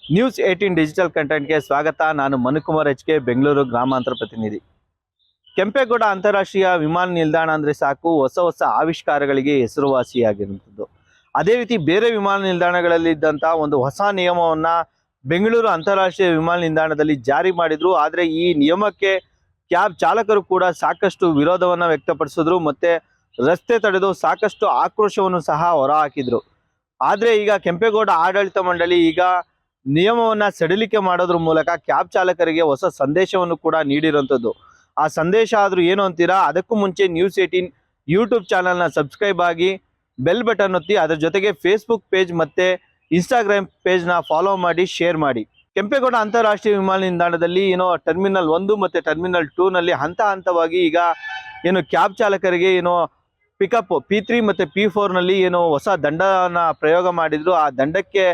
News 18 digital ಕಂಟೆಂಟ್ಗೆ ಸ್ವಾಗತ. ನಾನು Manukumar HK, Bengaluru ಗ್ರಾಮಾಂತರ ಪ್ರತಿನಿಧಿ. ಕೆಂಪೇಗೌಡ ಅಂತಾರಾಷ್ಟ್ರೀಯ ವಿಮಾನ ನಿಲ್ದಾಣ ಅಂದರೆ ಸಾಕು, ಹೊಸ ಹೊಸ ಆವಿಷ್ಕಾರಗಳಿಗೆ ಹೆಸರುವಾಸಿಯಾಗಿರುವಂಥದ್ದು. ಅದೇ ರೀತಿ ಬೇರೆ ವಿಮಾನ ನಿಲ್ದಾಣಗಳಲ್ಲಿ ಇದ್ದಂಥ ಒಂದು ಹೊಸ ನಿಯಮವನ್ನು ಬೆಂಗಳೂರು ಅಂತಾರಾಷ್ಟ್ರೀಯ ವಿಮಾನ ನಿಲ್ದಾಣದಲ್ಲಿ ಜಾರಿ ಮಾಡಿದ್ರು. ಆದರೆ ಈ ನಿಯಮಕ್ಕೆ ಕ್ಯಾಬ್ ಚಾಲಕರು ಕೂಡ ಸಾಕಷ್ಟು ವಿರೋಧವನ್ನು ವ್ಯಕ್ತಪಡಿಸಿದ್ರು, ಮತ್ತೆ ರಸ್ತೆ ತಡೆದು ಸಾಕಷ್ಟು ಆಕ್ರೋಶವನ್ನು ಸಹ ಹೊರಹಾಕಿದ್ರು. ಆದರೆ ಈಗ ಕೆಂಪೇಗೌಡ ಆಡಳಿತ ಮಂಡಳಿ ಈಗ ನಿಯಮವನ್ನ ಸಡಿಲಿಕೆ ಮಾಡೋದ್ರ ಮೂಲಕ ಕ್ಯಾಬ್ ಚಾಲಕರಿಗೆ ಹೊಸ ಸಂದೇಶವನ್ನು ಕೂಡ ನೀಡಿರುವಂಥದ್ದು. ಆ ಸಂದೇಶ ಆದ್ರೂ ಏನು ಅಂತೀರಾ? ಅದಕ್ಕೂ ಮುಂಚೆ ನ್ಯೂಸ್ 18 ಯೂಟ್ಯೂಬ್ ಚಾನಲ್ನ ಸಬ್ಸ್ಕ್ರೈಬ್ ಆಗಿ, ಬೆಲ್ ಬಟನ್ ಒತ್ತಿ, ಅದರ ಜೊತೆಗೆ ಫೇಸ್ಬುಕ್ ಪೇಜ್ ಮತ್ತೆ ಇನ್ಸ್ಟಾಗ್ರಾಮ್ ಪೇಜ್ನ ಫಾಲೋ ಮಾಡಿ, ಶೇರ್ ಮಾಡಿ. ಕೆಂಪೇಗೌಡ ಅಂತಾರಾಷ್ಟ್ರೀಯ ವಿಮಾನ ನಿಲ್ದಾಣದಲ್ಲಿ ಟರ್ಮಿನಲ್ 1 ಮತ್ತೆ ಟರ್ಮಿನಲ್ 2 ನಲ್ಲಿ ಹಂತ ಹಂತವಾಗಿ ಈಗ ಕ್ಯಾಬ್ ಚಾಲಕರಿಗೆ ಪಿಕಪ್ P3 ಮತ್ತೆ P4 ನಲ್ಲಿ ಹೊಸ ದಂಡನ ಪ್ರಯೋಗ ಮಾಡಿದ್ರು. ಆ ದಂಡಕ್ಕೆ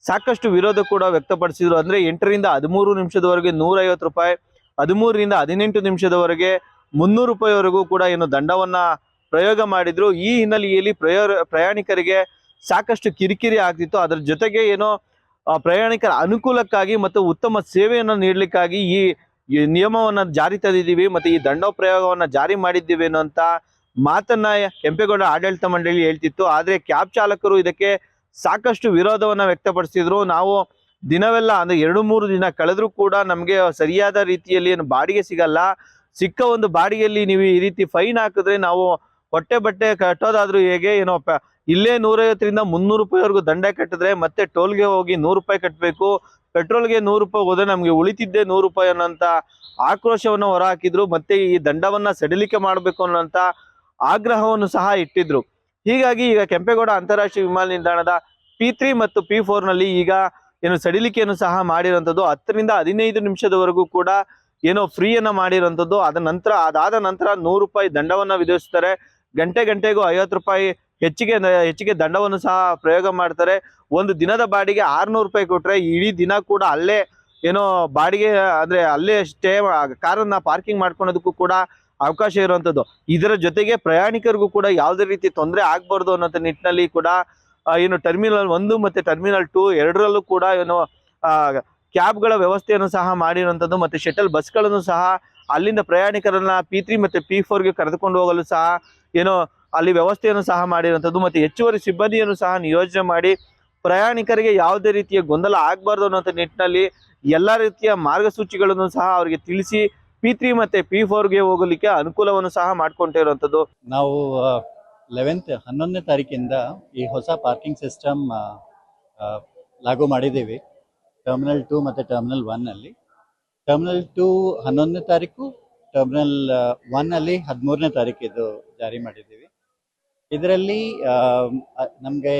ಸಾಕಷ್ಟು ವಿರೋಧ ಕೂಡ ವ್ಯಕ್ತಪಡಿಸಿದ್ರು. ಅಂದ್ರೆ 8 ರಿಂದ 13 ನಿಮಿಷದವರೆಗೆ 150 ರೂಪಾಯಿ, 13 ರಿಂದ 18 ನಿಮಿಷದವರೆಗೆ 300 ರೂಪಾಯಿವರೆಗೂ ಕೂಡ ದಂಡವನ್ನ ಪ್ರಯೋಗ ಮಾಡಿದ್ರು. ಈ ಹಿನ್ನೆಲೆಯಲ್ಲಿ ಪ್ರಯಾಣಿಕರಿಗೆ ಸಾಕಷ್ಟು ಕಿರಿಕಿರಿ ಆಗ್ತಿತ್ತು. ಅದರ ಜೊತೆಗೆ ಪ್ರಯಾಣಿಕರ ಅನುಕೂಲಕ್ಕಾಗಿ ಮತ್ತು ಉತ್ತಮ ಸೇವೆಯನ್ನು ನೀಡಲಿಕ್ಕಾಗಿ ಈ ನಿಯಮವನ್ನ ಜಾರಿ ತಂದಿದ್ದೀವಿ, ಮತ್ತೆ ಈ ದಂಡ ಪ್ರಯೋಗವನ್ನ ಜಾರಿ ಮಾಡಿದ್ದೀವಿ ಅನ್ನುವಂತ ಮಾತನ್ನ ಕೆಂಪೇಗೌಡ ಆಡಳಿತ ಮಂಡಳಿ ಹೇಳ್ತಿತ್ತು. ಆದ್ರೆ ಕ್ಯಾಬ್ ಚಾಲಕರು ಇದಕ್ಕೆ ಸಾಕಷ್ಟು ವಿರೋಧವನ್ನ ವ್ಯಕ್ತಪಡಿಸಿದ್ರು. ನಾವು ದಿನವೆಲ್ಲ ಅಂದ್ರೆ 2-3 ದಿನ ಕಳೆದ್ರೂ ಕೂಡ ನಮಗೆ ಸರಿಯಾದ ರೀತಿಯಲ್ಲಿ ಬಾಡಿಗೆ ಸಿಗಲ್ಲ. ಸಿಕ್ಕ ಒಂದು ಬಾಡಿಗೆಯಲ್ಲಿ ನೀವು ಈ ರೀತಿ ಫೈನ್ ಹಾಕಿದ್ರೆ ನಾವು ಹೊಟ್ಟೆ ಬಟ್ಟೆ ಕಟ್ಟೋದಾದ್ರೂ ಹೇಗೆ? ಇಲ್ಲೇ 150 ರಿಂದ 300 ರೂಪಾಯಿವರೆಗೂ ದಂಡ ಕಟ್ಟಿದ್ರೆ ಮತ್ತೆ ಟೋಲ್ಗೆ ಹೋಗಿ 100 ರೂಪಾಯಿ ಕಟ್ಟಬೇಕು, ಪೆಟ್ರೋಲ್ಗೆ 100 ರೂಪಾಯಿ ಹೋದ್ರೆ ನಮ್ಗೆ ಉಳಿತಿದ್ದೆ 100 ರೂಪಾಯಿ ಅನ್ನೋಂತ ಆಕ್ರೋಶವನ್ನು ಹೊರಹಾಕಿದ್ರು. ಮತ್ತೆ ಈ ದಂಡವನ್ನ ಸಡಿಲಿಕೆ ಮಾಡಬೇಕು ಅನ್ನೋಂತ ಆಗ್ರಹವನ್ನು ಸಹ ಇಟ್ಟಿದ್ರು. ಹೀಗಾಗಿ ಈಗ ಕೆಂಪೇಗೌಡ ಅಂತಾರಾಷ್ಟ್ರೀಯ ವಿಮಾನ ನಿಲ್ದಾಣದ P3 ಮತ್ತು P4 ನಲ್ಲಿ ಈಗ ಸಡಿಲಿಕೆಯನ್ನು ಸಹ ಮಾಡಿರುವಂಥದ್ದು. 10 ರಿಂದ 15 ನಿಮಿಷದವರೆಗೂ ಕೂಡ ಫ್ರೀಯನ್ನ ಮಾಡಿರುವಂಥದ್ದು. ಅದಾದ ನಂತರ 100 ರೂಪಾಯಿ ದಂಡವನ್ನ ವಿಧಿಸ್ತಾರೆ. ಗಂಟೆಗೂ 50 ರೂಪಾಯಿ ಹೆಚ್ಚಿಗೆ ದಂಡವನ್ನು ಸಹ ಪ್ರಯೋಗ ಮಾಡ್ತಾರೆ. ಒಂದು ದಿನದ ಬಾಡಿಗೆ 600 ರೂಪಾಯಿ ಕೊಟ್ರೆ ಇಡೀ ದಿನ ಕೂಡ ಅಲ್ಲೇ ಬಾಡಿಗೆ ಅಂದ್ರೆ ಅಲ್ಲೇ ಸ್ಟೇ ಕಾರನ್ನ ಪಾರ್ಕಿಂಗ್ ಮಾಡ್ಕೊಳೋದಕ್ಕೂ ಕೂಡ ಅವಕಾಶ ಇರುವಂಥದ್ದು. ಇದರ ಜೊತೆಗೆ ಪ್ರಯಾಣಿಕರಿಗೂ ಕೂಡ ಯಾವುದೇ ರೀತಿ ತೊಂದರೆ ಆಗ್ಬಾರ್ದು ಅನ್ನೋ ನಿಟ್ಟಿನಲ್ಲಿ ಕೂಡ ಟರ್ಮಿನಲ್ 1 ಮತ್ತೆ ಟರ್ಮಿನಲ್ 2 ಎರಡರಲ್ಲೂ ಕೂಡ ಕ್ಯಾಬ್ಗಳ ವ್ಯವಸ್ಥೆಯನ್ನು ಸಹ ಮಾಡಿರುವಂಥದ್ದು. ಮತ್ತೆ ಶಟಲ್ ಬಸ್ಗಳನ್ನು ಸಹ ಅಲ್ಲಿಂದ ಪ್ರಯಾಣಿಕರನ್ನ P3 ಮತ್ತೆ P4ಗೆ ಕರೆದುಕೊಂಡು ಹೋಗಲು ಸಹ ಅಲ್ಲಿ ವ್ಯವಸ್ಥೆಯನ್ನು ಸಹ ಮಾಡಿರುವಂಥದ್ದು. ಮತ್ತೆ ಹೆಚ್ಚುವರಿ ಸಿಬ್ಬಂದಿಯನ್ನು ಸಹ ನಿಯೋಜನೆ ಮಾಡಿ ಪ್ರಯಾಣಿಕರಿಗೆ ಯಾವುದೇ ರೀತಿಯ ಗೊಂದಲ ಆಗಬಾರ್ದು ಅನ್ನೋ ನಿಟ್ಟಿನಲ್ಲಿ ಎಲ್ಲ ರೀತಿಯ ಮಾರ್ಗಸೂಚಿಗಳನ್ನು ಸಹ ಅವರಿಗೆ ತಿಳಿಸಿ P3 ಮತ್ತೆ P4ಗೆ ಹೋಗಲಿಕ್ಕೆ ಅನುಕೂಲವನ್ನು ಸಹ ಮಾಡ್ಕೊಂಡಿರುವಂಥದ್ದು. ನಾವು 11ನೇ ತಾರೀಕಿಂದ ಈ ಹೊಸ ಪಾರ್ಕಿಂಗ್ ಸಿಸ್ಟಮ್ ಲಾಗು ಮಾಡಿದ್ದೀವಿ ಟರ್ಮಿನಲ್ 2 ಮತ್ತು ಟರ್ಮಿನಲ್ 1 ಅಲ್ಲಿ. ಟರ್ಮಿನಲ್ 2 11ನೇ ತಾರೀಕು, ಟರ್ಮಿನಲ್ 1 ಅಲ್ಲಿ 13ನೇ ತಾರೀಕಿದು ಜಾರಿ ಮಾಡಿದ್ದೀವಿ. ಇದರಲ್ಲಿ ನಮಗೆ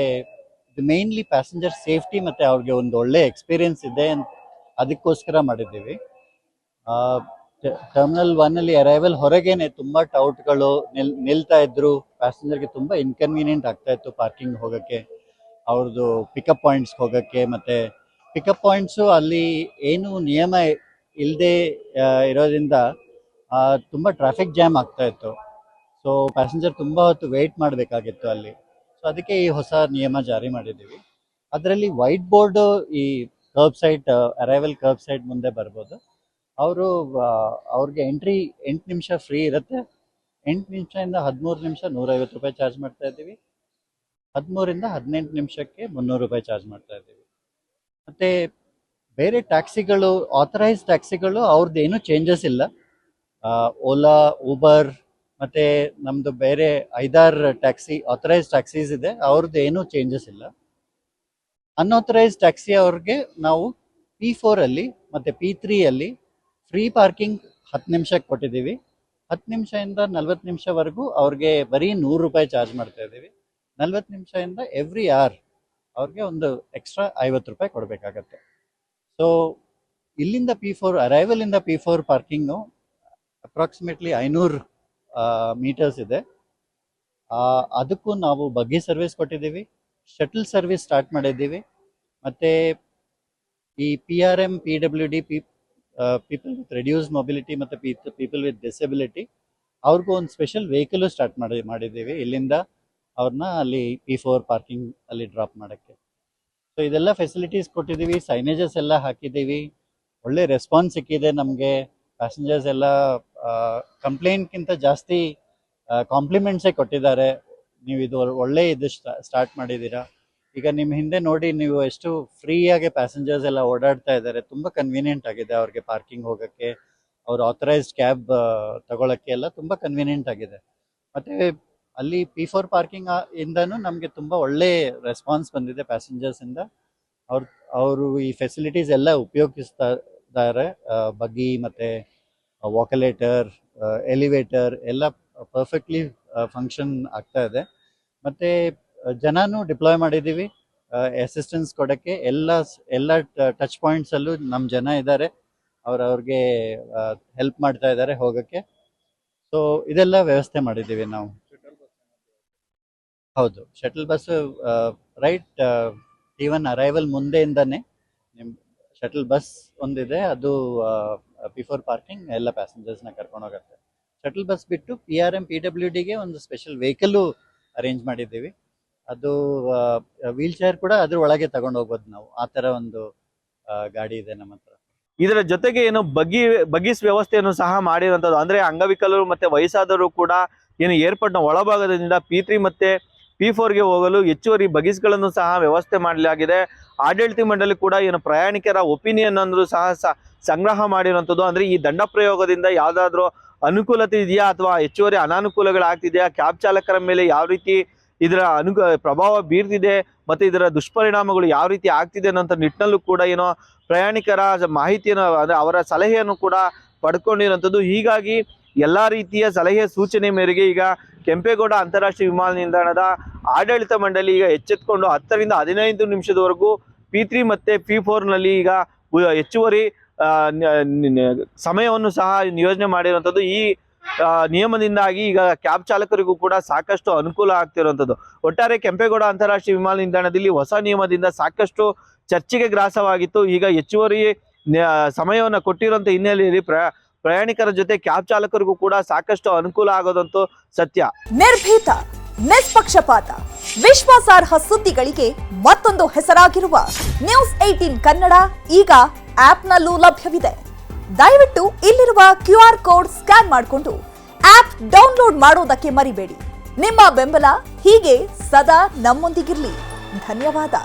ಮೇನ್ಲಿ ಪ್ಯಾಸೆಂಜರ್ ಸೇಫ್ಟಿ ಮತ್ತು ಅವ್ರಿಗೆ ಒಂದು ಒಳ್ಳೆ ಎಕ್ಸ್ಪೀರಿಯನ್ಸ್ ಇದೆ ಅದಕ್ಕೋಸ್ಕರ ಮಾಡಿದ್ದೀವಿ. ಟರ್ಮಿನಲ್ 1 ಅಲ್ಲಿ ಅರೈವಲ್ ಹೊರಗೇನೆ ತುಂಬ ಟೌಟ್ಗಳು ನಿಲ್ತಾ ಇದ್ರು. ಪ್ಯಾಸೆಂಜರ್ಗೆ ತುಂಬ ಇನ್ಕನ್ವೀನಿಯೆಂಟ್ ಆಗ್ತಾ ಇತ್ತು ಪಾರ್ಕಿಂಗ್ ಹೋಗೋಕ್ಕೆ, ಅವ್ರದ್ದು ಪಿಕಪ್ ಪಾಯಿಂಟ್ಸ್ಗೆ ಹೋಗೋಕ್ಕೆ. ಮತ್ತು ಪಿಕಪ್ ಪಾಯಿಂಟ್ಸು ಅಲ್ಲಿ ಏನು ನಿಯಮ ಇಲ್ಲದೆ ಇರೋದ್ರಿಂದ ತುಂಬ ಟ್ರಾಫಿಕ್ ಜಾಮ್ ಆಗ್ತಾ ಇತ್ತು. ಸೊ ಪ್ಯಾಸೆಂಜರ್ ತುಂಬ ಹೊತ್ತು ವೆಯ್ಟ್ ಮಾಡಬೇಕಾಗಿತ್ತು ಅಲ್ಲಿ. ಸೊ ಅದಕ್ಕೆ ಈ ಹೊಸ ನಿಯಮ ಜಾರಿ ಮಾಡಿದ್ದೀವಿ. ಅದರಲ್ಲಿ ವೈಟ್ ಬೋರ್ಡು ಈ curb side arrival curb side ಮುಂದೆ ಬರ್ಬೋದು. ಅವ್ರಿಗೆ ಎಂಟ್ರಿ 8 ನಿಮಿಷ ಫ್ರೀ ಇರುತ್ತೆ. 8 ನಿಮಿಷದಿಂದ 13 ನಿಮಿಷ 150 ರೂಪಾಯಿ ಚಾರ್ಜ್ ಮಾಡ್ತಾ ಇದ್ದೀವಿ. 13 ರಿಂದ 18 ನಿಮಿಷಕ್ಕೆ 300 ರೂಪಾಯಿ ಚಾರ್ಜ್ ಮಾಡ್ತಾ ಇದ್ದೀವಿ. ಮತ್ತು ಬೇರೆ ಟ್ಯಾಕ್ಸಿಗಳು, ಆಥರೈಸ್ ಟ್ಯಾಕ್ಸಿಗಳು ಅವ್ರದ್ದು ಏನೂ ಚೇಂಜಸ್ ಇಲ್ಲ. ಓಲಾ, ಊಬರ್ ಮತ್ತು ನಮ್ಮದು ಬೇರೆ 5-6 ಟ್ಯಾಕ್ಸಿ ಆಥರೈಸ್ ಟ್ಯಾಕ್ಸೀಸ್ ಇದೆ, ಅವ್ರದ್ದು ಏನೂ ಚೇಂಜಸ್ ಇಲ್ಲ. ಅನ್ಆಥರೈಸ್ ಟ್ಯಾಕ್ಸಿ ಅವ್ರಿಗೆ ನಾವು P4 ಅಲ್ಲಿ ಮತ್ತು P3 ಅಲ್ಲಿ ಫ್ರೀ ಪಾರ್ಕಿಂಗ್ 10 ನಿಮಿಷಕ್ಕೆ ಕೊಟ್ಟಿದ್ದೀವಿ. 10 ನಿಮಿಷದಿಂದ 40 ನಿಮಿಷವರೆಗೂ ಅವ್ರಿಗೆ ಬರೀ 100 ರೂಪಾಯಿ ಚಾರ್ಜ್ ಮಾಡ್ತಾ ಇದ್ದೀವಿ. 40 ನಿಮಿಷದಿಂದ ಎವ್ರಿ ಅವರ್ ಅವ್ರಿಗೆ ಒಂದು ಎಕ್ಸ್ಟ್ರಾ 50 ರೂಪಾಯಿ ಕೊಡಬೇಕಾಗತ್ತೆ. ಸೊ ಇಲ್ಲಿಂದ P4 ಅರೈವಲಿಂದ P4 parking approximately 500 metres ಇದೆ. ಅದಕ್ಕೂ ನಾವು ಬಗ್ಗಿ ಸರ್ವಿಸ್ ಕೊಟ್ಟಿದ್ದೀವಿ, ಶಟಲ್ ಸರ್ವಿಸ್ ಸ್ಟಾರ್ಟ್ ಮಾಡಿದ್ದೀವಿ. ಮತ್ತು ಈ PRM, PWD, people with reduced mobility ಮತ್ತು ಪೀಪಲ್ ವಿತ್ ಡಿಸೆಬಿಲಿಟಿ ಅವ್ರಿಗೂ ಒಂದು ಸ್ಪೆಷಲ್ ವೆಹಿಕಲು ಸ್ಟಾರ್ಟ್ ಮಾಡಿದ್ದೀವಿ ಇಲ್ಲಿಂದ ಅವ್ರನ್ನ ಅಲ್ಲಿ P4 ಪಾರ್ಕಿಂಗ್ ಅಲ್ಲಿ ಡ್ರಾಪ್ ಮಾಡೋಕ್ಕೆ. ಸೊ ಇದೆಲ್ಲ ಫೆಸಿಲಿಟೀಸ್ ಕೊಟ್ಟಿದ್ದೀವಿ, ಸೈನೇಜಸ್ ಎಲ್ಲ ಹಾಕಿದ್ದೀವಿ, ಒಳ್ಳೆ ರೆಸ್ಪಾನ್ಸ್ ಸಿಕ್ಕಿದೆ ನಮಗೆ. ಪ್ಯಾಸೆಂಜರ್ಸ್ ಎಲ್ಲ ಕಂಪ್ಲೇಂಟ್ಗಿಂತ ಜಾಸ್ತಿ ಕಾಂಪ್ಲಿಮೆಂಟ್ಸೇ ಕೊಟ್ಟಿದ್ದಾರೆ. ನೀವು ಇದು ಒಳ್ಳೆ ಇದು ಸ್ಟಾರ್ಟ್ ಮಾಡಿದ್ದೀರಾ. ಈಗ ನಿಮ್ಮ ಹಿಂದೆ ನೋಡಿ, ನೀವು ಎಷ್ಟು ಫ್ರೀಯಾಗಿ ಪ್ಯಾಸೆಂಜರ್ಸ್ ಎಲ್ಲ ಓಡಾಡ್ತಾ ಇದ್ದಾರೆ. ತುಂಬ ಕನ್ವೀನಿಯೆಂಟ್ ಆಗಿದೆ ಅವ್ರಿಗೆ ಪಾರ್ಕಿಂಗ್ ಹೋಗೋಕ್ಕೆ, ಅವ್ರ ಆಥರೈಸ್ಡ್ ಕ್ಯಾಬ್ ತಗೊಳ್ಳೋಕ್ಕೆ ಎಲ್ಲ ತುಂಬ ಕನ್ವೀನಿಯೆಂಟ್ ಆಗಿದೆ. ಮತ್ತು ಅಲ್ಲಿ P4 ಪಾರ್ಕಿಂಗ್ ಇಂದನೂ ನಮಗೆ ತುಂಬ ಒಳ್ಳೆ ರೆಸ್ಪಾನ್ಸ್ ಬಂದಿದೆ ಪ್ಯಾಸೆಂಜರ್ಸಿಂದ. ಅವರು ಈ ಫೆಸಿಲಿಟೀಸ್ ಎಲ್ಲ ಉಪಯೋಗಿಸ್ತಾ ಇದ್ದಾರೆ. ಬಗ್ಗಿ ಮತ್ತು ವಾಕಲೇಟರ್, ಎಲಿವೇಟರ್ ಎಲ್ಲ ಪರ್ಫೆಕ್ಟ್ಲಿ ಫಂಕ್ಷನ್ ಆಗ್ತಾ ಇದೆ. ಮತ್ತು ಜನನೂ ಡಿಪ್ಲಾಯ್ ಮಾಡಿದ್ದೀವಿ ಅಸಿಸ್ಟೆನ್ಸ್ ಕೊಡೋಕ್ಕೆ. ಎಲ್ಲ ಟಚ್ ಪಾಯಿಂಟ್ಸಲ್ಲೂ ನಮ್ಮ ಜನ ಇದ್ದಾರೆ, ಅವ್ರಿಗೆ ಹೆಲ್ಪ್ ಮಾಡ್ತಾ ಇದ್ದಾರೆ ಹೋಗೋಕ್ಕೆ. ಸೊ ಇದೆಲ್ಲ ವ್ಯವಸ್ಥೆ ಮಾಡಿದ್ದೀವಿ ನಾವು. ಹೌದು, shuttle bus right T1 arrival ಮುಂದೆಯಿಂದನೇ ನಿಮ್ಮ ಶಟಲ್ ಬಸ್ ಒಂದಿದೆ, ಅದು P4 ಪಾರ್ಕಿಂಗ್ ಎಲ್ಲ ಪ್ಯಾಸೆಂಜರ್ಸ್ನ ಕರ್ಕೊಂಡು ಹೋಗುತ್ತೆ. ಶಟಲ್ ಬಸ್ ಬಿಟ್ಟು PRM PWDಗೆ ಒಂದು ಸ್ಪೆಷಲ್ ವೆಹಿಕಲ್ಲು ಅರೇಂಜ್ ಮಾಡಿದ್ದೀವಿ. ಅದು ವೀಲ್ ಚೇರ್ ಕೂಡ ಅದ್ರ ಒಳಗೆ ತಗೊಂಡು ಹೋಗ್ಬೋದು ನಾವು. ಆ ಥರ ಒಂದು ಗಾಡಿ ಇದೆ ನಮ್ಮ ಹತ್ರ. ಇದರ ಜೊತೆಗೆ ಏನು ಬಗೀಸ್ ವ್ಯವಸ್ಥೆಯನ್ನು ಸಹ ಮಾಡಿರುವಂತದ್ದು, ಅಂದ್ರೆ ಅಂಗವಿಕಲರು ಮತ್ತೆ ವಯಸ್ಸಾದವರು ಕೂಡ ಏನು ಏರ್ಪೋರ್ಟ್ನ ಒಳಭಾಗದಿಂದ P3 ಮತ್ತೆ P4ಗೆ ಹೋಗಲು ಹೆಚ್ಚುವರಿ ಬಗೀಸ್ಗಳನ್ನು ಸಹ ವ್ಯವಸ್ಥೆ ಮಾಡಲಾಗಿದೆ. ಆಡಳಿತ ಮಂಡಳಿ ಕೂಡ ಏನು ಪ್ರಯಾಣಿಕರ ಒಪಿನಿಯನ್ ಅಂದ್ರೂ ಸಹ ಸಂಗ್ರಹ ಮಾಡಿರುವಂಥದ್ದು. ಅಂದ್ರೆ ಈ ದಂಡ ಪ್ರಯೋಗದಿಂದ ಯಾವ್ದಾದ್ರು ಅನುಕೂಲತೆ ಇದೆಯಾ ಅಥವಾ ಹೆಚ್ಚುವರಿ ಅನಾನುಕೂಲಗಳಾಗ್ತಿದೆಯಾ, ಕ್ಯಾಬ್ ಚಾಲಕರ ಮೇಲೆ ಯಾವ ರೀತಿ ಇದರ ಪ್ರಭಾವ ಬೀರ್ತಿದೆ ಮತ್ತೆ ಇದರ ದುಷ್ಪರಿಣಾಮಗಳು ಯಾವ ರೀತಿ ಆಗ್ತಿದೆ ಅನ್ನೋ ನಿಟ್ಟಿನಲ್ಲೂ ಕೂಡ ಏನೋ ಪ್ರಯಾಣಿಕರ ಮಾಹಿತಿಯನ್ನು, ಅಂದ್ರೆ ಅವರ ಸಲಹೆಯನ್ನು ಕೂಡ ಪಡ್ಕೊಂಡಿರುವಂಥದ್ದು. ಹೀಗಾಗಿ ಎಲ್ಲ ರೀತಿಯ ಸಲಹೆ ಸೂಚನೆ ಮೇರೆಗೆ ಈಗ ಕೆಂಪೇಗೌಡ ಅಂತಾರಾಷ್ಟ್ರೀಯ ವಿಮಾನ ನಿಲ್ದಾಣದ ಆಡಳಿತ ಮಂಡಳಿ ಈಗ ಎಚ್ಚೆತ್ಕೊಂಡು 10 ರಿಂದ 15 ನಿಮಿಷದವರೆಗೂ P3 ಮತ್ತೆ P4ನಲ್ಲಿ ಈಗ ಹೆಚ್ಚುವರಿ ಸಮಯವನ್ನು ಸಹ ನಿಯೋಜನೆ ಮಾಡಿರುವಂಥದ್ದು. ಈ ನಿಯಮದಿಂದಾಗಿ ಈಗ ಕ್ಯಾಬ್ ಚಾಲಕರಿಗೂ ಕೂಡ ಸಾಕಷ್ಟು ಅನುಕೂಲ ಆಗ್ತಿರುವಂಥದ್ದು. ಒಟ್ಟಾರೆ ಕೆಂಪೇಗೌಡ ಅಂತಾರಾಷ್ಟ್ರೀಯ ವಿಮಾನ ನಿಲ್ದಾಣದಲ್ಲಿ ಹೊಸ ನಿಯಮದಿಂದ ಸಾಕಷ್ಟು ಚರ್ಚೆಗೆ ಗ್ರಾಸವಾಗಿತ್ತು. ಈಗ ಹೆಚ್ಚುವರಿ ಸಮಯವನ್ನು ಕೊಟ್ಟಿರುವಂಥ ಹಿನ್ನೆಲೆಯಲ್ಲಿ ಪ್ರಯಾಣಿಕರ ಜೊತೆ ಕ್ಯಾಬ್ ಚಾಲಕರಿಗೂ ಕೂಡ ಸಾಕಷ್ಟು ಅನುಕೂಲ ಆಗೋದಂತೂ ಸತ್ಯ. ನಿರ್ಭೀತ, ನಿಷ್ಪಕ್ಷಪಾತ, ವಿಶ್ವಾಸಾರ್ಹ ಸುದ್ದಿಗಳಿಗೆ ಮತ್ತೊಂದು ಹೆಸರಾಗಿರುವ News18 ಕನ್ನಡ ಈಗ ಆಪ್ನಲ್ಲೂ ಲಭ್ಯವಿದೆ. ದಯವಿಟ್ಟು ಇಲ್ಲಿರುವ QR ಕೋಡ್ ಸ್ಕ್ಯಾನ್ ಮಾಡಿಕೊಂಡು ಆಪ್ ಡೌನ್ಲೋಡ್ ಮಾಡೋದಕ್ಕೆ ಮರಿಬೇಡಿ. ನಿಮ್ಮ ಬೆಂಬಲ ಹೀಗೆ ಸದಾ ನಮ್ಮೊಂದಿಗಿರಲಿ. ಧನ್ಯವಾದ.